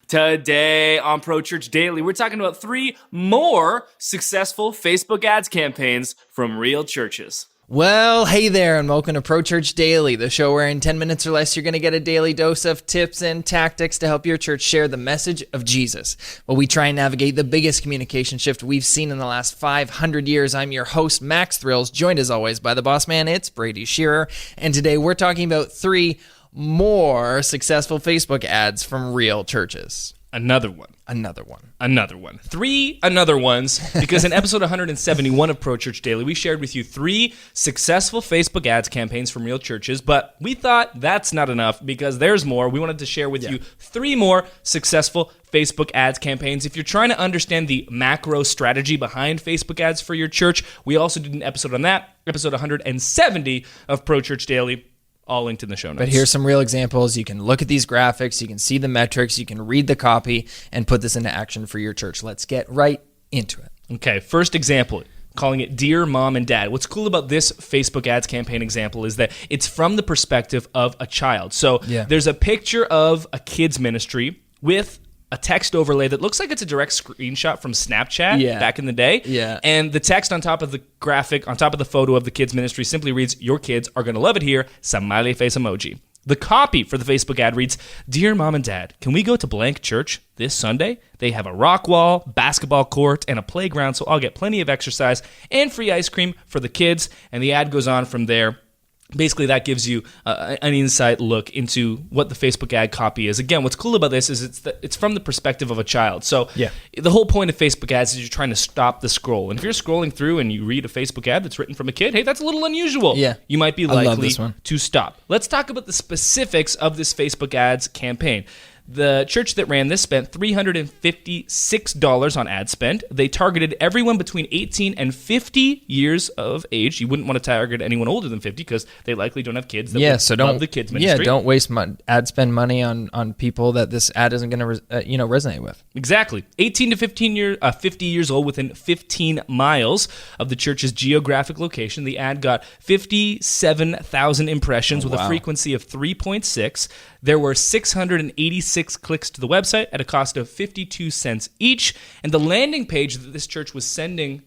Today on Pro Church Daily, we're talking about 3 more successful Facebook ads campaigns from real churches. Well, hey there, and welcome to Pro Church Daily, the show where in 10 minutes or less you're going to get a daily dose of tips and tactics to help your church share the message of Jesus. While we try and navigate the biggest communication shift we've seen in the last 500 years, I'm your host, Max Thrills, joined as always by the boss man, it's Brady Shearer, and today we're talking about 3 more successful Facebook ads from real churches. Another one. 3 another ones, because in episode 171 of Pro Church Daily, we shared with you 3 successful Facebook ads campaigns from real churches, but we thought that's not enough because there's more. We wanted to share with you 3 more successful Facebook ads campaigns. If you're trying to understand the macro strategy behind Facebook ads for your church, we also did an episode on that, episode 170 of Pro Church Daily. All linked in the show notes. But here's some real examples. You can look at these graphics, you can see the metrics, you can read the copy, and put this into action for your church. Let's get right into it. Okay, first example, calling it Dear Mom and Dad. What's cool about this Facebook ads campaign example is that it's from the perspective of a child. So there's a picture of a kid's ministry with a text overlay that looks like it's a direct screenshot from Snapchat back in the day. Yeah. And the text on top of the graphic, on top of the photo of the kids' ministry simply reads, "Your kids are going to love it here," smiley face emoji. The copy for the Facebook ad reads, "Dear Mom and Dad, can we go to blank church this Sunday? They have a rock wall, basketball court, and a playground, so I'll get plenty of exercise and free ice cream for the kids." And the ad goes on from there. Basically, that gives you an insight look into what the Facebook ad copy is. Again, what's cool about this is it's from the perspective of a child. So the whole point of Facebook ads is you're trying to stop the scroll. And if you're scrolling through and you read a Facebook ad that's written from a kid, hey, that's a little unusual. Yeah. You might be likely to stop. Let's talk about the specifics of this Facebook ads campaign. The church that ran this spent $356 on ad spend. They targeted everyone between 18 and 50 years of age. You wouldn't want to target anyone older than 50 because they likely don't have kids that love the kids ministry. Yeah, don't waste ad spend money on people that this ad isn't going to resonate with. Exactly. 18 to 50 years old within 15 miles of the church's geographic location. The ad got 57,000 impressions with a frequency of 3.6. There were 686 clicks to the website at a cost of 52 cents each, and the landing page that this church was sending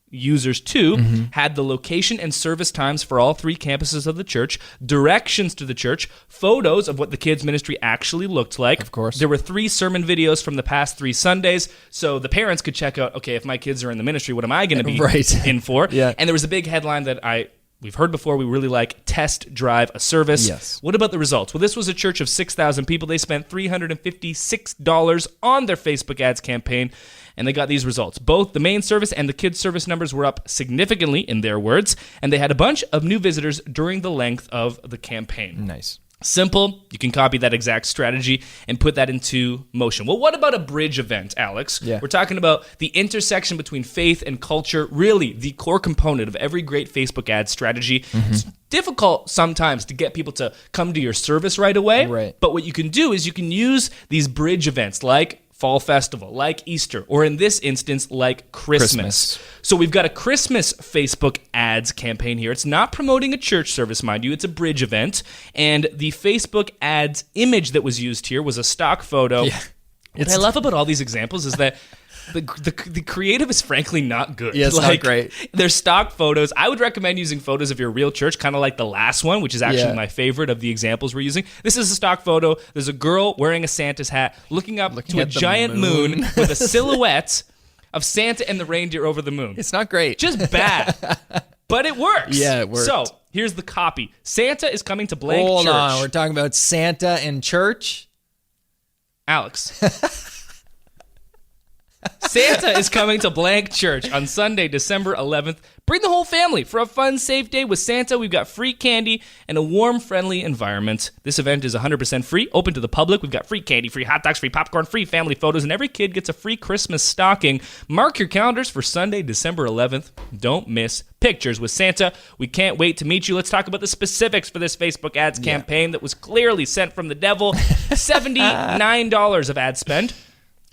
users to had the location and service times for all 3 campuses of the church, directions to the church, photos of what the kids' ministry actually looked like. Of course. There were 3 sermon videos from the past 3 Sundays, so the parents could check out, okay, if my kids are in the ministry, what am I going to be in for? Yeah. And there was a big headline that we've heard before, we really like, test drive a service. Yes. What about the results? Well, this was a church of 6,000 people. They spent $356 on their Facebook ads campaign, and they got these results. Both the main service and the kids' service numbers were up significantly, in their words, and they had a bunch of new visitors during the length of the campaign. Nice. Simple. You can copy that exact strategy and put that into motion. Well, what about a bridge event, Alex? Yeah. We're talking about the intersection between faith and culture, really the core component of every great Facebook ad strategy. It's difficult sometimes to get people to come to your service right away. Right. But what you can do is you can use these bridge events like Fall Festival, like Easter, or in this instance, like Christmas. So we've got a Christmas Facebook ads campaign here. It's not promoting a church service, mind you. It's a bridge event. And the Facebook ads image that was used here was a stock photo. Yeah. What I love about all these examples is that the creative is frankly not good. Yeah, it's not great. They're stock photos. I would recommend using photos of your real church, kind of like the last one, which is actually my favorite of the examples we're using. This is a stock photo. There's a girl wearing a Santa's hat looking up to a giant moon with a silhouette of Santa and the reindeer over the moon. It's not great. Just bad. But it works. Yeah, it worked. So here's the copy. Santa is coming to blank church. Hold on. We're talking about Santa and church? Alex. Santa is coming to blank church on Sunday, December 11th. Bring the whole family for a fun, safe day with Santa. We've got free candy and a warm, friendly environment. This event is 100% free, open to the public. We've got free candy, free hot dogs, free popcorn, free family photos, and every kid gets a free Christmas stocking. Mark your calendars for Sunday, December 11th. Don't miss pictures with Santa. We can't wait to meet you. Let's talk about the specifics for this Facebook ads campaign that was clearly sent from the devil. $79 of ad spend.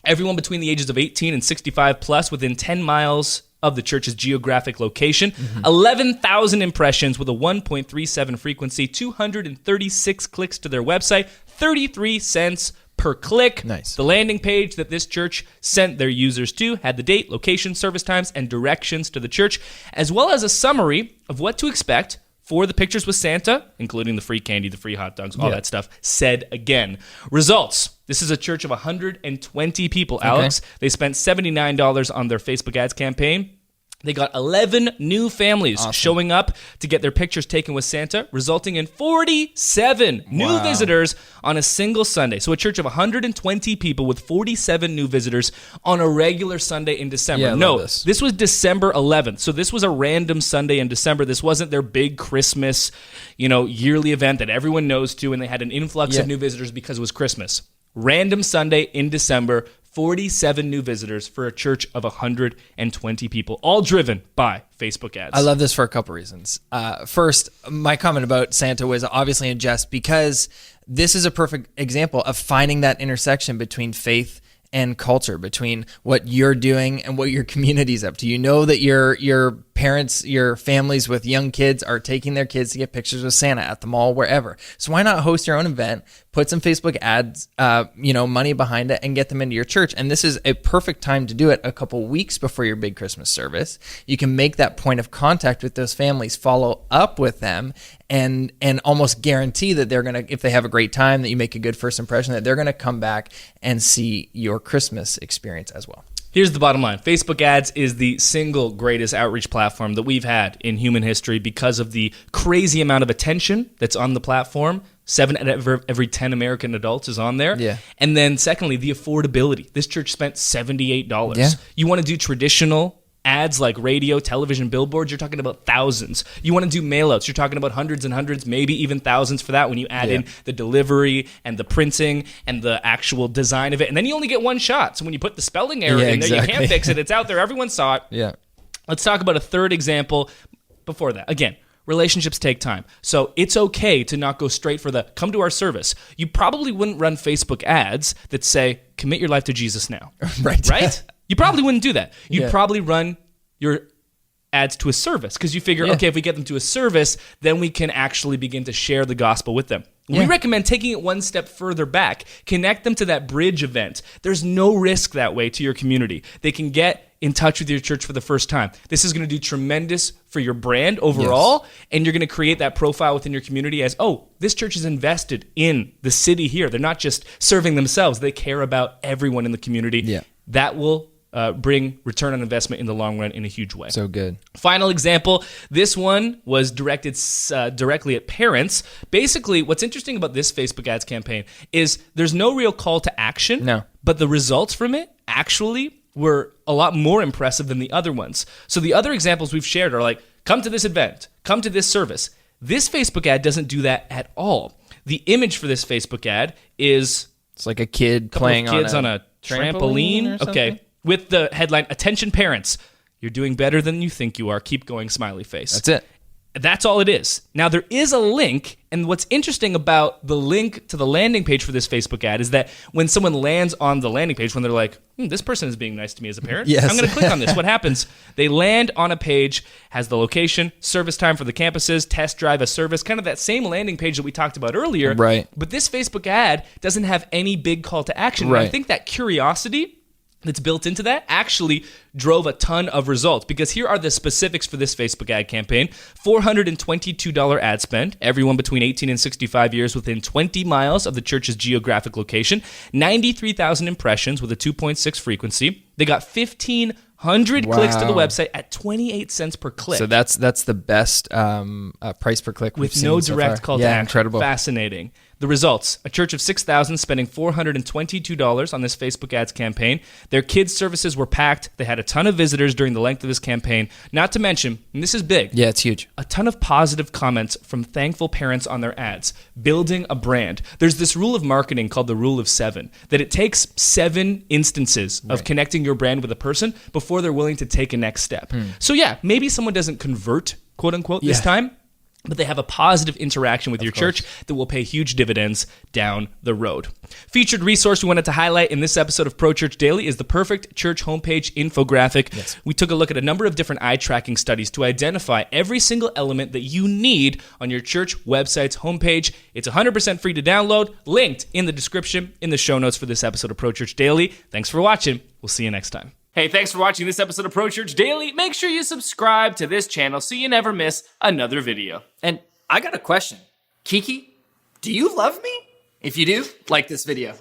Everyone between the ages of 18 and 65 plus within 10 miles of the church's geographic location. 11,000 impressions with a 1.37 frequency, 236 clicks to their website, 33 cents per click. Nice. The landing page that this church sent their users to had the date, location, service times, and directions to the church, as well as a summary of what to expect for the pictures with Santa, including the free candy, the free hot dogs, all that stuff, said again. Results. This is a church of 120 people, Alex. They spent $79 on their Facebook ads campaign. They got 11 new families showing up to get their pictures taken with Santa, resulting in 47 new visitors on a single Sunday. So a church of 120 people with 47 new visitors on a regular Sunday in December. Yeah, no, this was December 11th. So this was a random Sunday in December. This wasn't their big Christmas, yearly event that everyone knows to, and they had an influx of new visitors because it was Christmas. Random Sunday in December, 47 new visitors for a church of 120 people, all driven by Facebook ads. I love this for a couple reasons. First, my comment about Santa was obviously in jest because this is a perfect example of finding that intersection between faith and culture, between what you're doing and what your community's up to. You know that your parents, your families with young kids are taking their kids to get pictures with Santa at the mall, wherever. So why not host your own event, put some Facebook ads, money behind it, and get them into your church? And this is a perfect time to do it a couple weeks before your big Christmas service. You can make that point of contact with those families, follow up with them, and almost guarantee that they're going to, if they have a great time, that you make a good first impression, that they're going to come back and see your Christmas experience as well. Here's the bottom line. Facebook ads is the single greatest outreach platform that we've had in human history because of the crazy amount of attention that's on the platform. 7 out of every 10 American adults is on there. Yeah. And then secondly, the affordability. This church spent $78. Yeah. You want to do traditional ads like radio, television, billboards, you're talking about thousands. You want to do mailouts, you're talking about hundreds and hundreds, maybe even thousands for that when you add in the delivery and the printing and the actual design of it. And then you only get one shot. So when you put the spelling error in there, you can't fix it. It's out there. Everyone saw it. Yeah. Let's talk about a third example before that. Again, relationships take time. So it's okay to not go straight for the come to our service. You probably wouldn't run Facebook ads that say, commit your life to Jesus now. Right? You probably wouldn't do that. You'd probably run your ads to a service because you figure, okay, if we get them to a service, then we can actually begin to share the gospel with them. We recommend taking it one step further back. Connect them to that bridge event. There's no risk that way to your community. They can get in touch with your church for the first time. This is going to do tremendous for your brand overall, and you're going to create that profile within your community as, oh, this church is invested in the city here. They're not just serving themselves. They care about everyone in the community. Yeah. That will bring return on investment in the long run in a huge way. So good. Final example, this one was directed directly at parents. Basically, what's interesting about this Facebook ads campaign is there's no real call to action, but the results from it actually were a lot more impressive than the other ones. So the other examples we've shared are like, come to this event, come to this service. This Facebook ad doesn't do that at all. The image for this Facebook ad is... It's like a kid playing on a trampoline. Okay. With the headline, attention parents, you're doing better than you think you are. Keep going, smiley face. That's it. That's all it is. Now, there is a link, and what's interesting about the link to the landing page for this Facebook ad is that when someone lands on the landing page, when they're like, this person is being nice to me as a parent, I'm going to click on this. What happens? They land on a page, has the location, service time for the campuses, test drive a service, kind of that same landing page that we talked about earlier. Right. But this Facebook ad doesn't have any big call to action. Right. And I think that curiosity that's built into that actually drove a ton of results, because here are the specifics for this Facebook ad campaign. $422 ad spend, everyone between 18 and 65 years within 20 miles of the church's geographic location, 93,000 impressions with a 2.6 frequency. They got 1,500 clicks to the website at 28 cents per click. So that's the best price per click with no direct call to action. Incredible. Fascinating. The results, a church of 6,000 spending $422 on this Facebook ads campaign. Their kids' services were packed. They had a ton of visitors during the length of this campaign. Not to mention, and this is big. Yeah, it's huge. A ton of positive comments from thankful parents on their ads. Building a brand. There's this rule of marketing called the rule of 7, that it takes 7 instances of connecting your brand with a person before they're willing to take a next step. So yeah, maybe someone doesn't convert, quote unquote, this time. but they have a positive interaction with your church that will pay huge dividends down the road. Featured resource we wanted to highlight in this episode of Pro Church Daily is the Perfect Church homepage infographic. Yes. We took a look at a number of different eye tracking studies to identify every single element that you need on your church website's homepage. It's 100% free to download, linked in the description in the show notes for this episode of Pro Church Daily. Thanks for watching. We'll see you next time. Hey, thanks for watching this episode of Pro Church Daily. Make sure you subscribe to this channel so you never miss another video. And I got a question. Kiki, do you love me? If you do, like this video.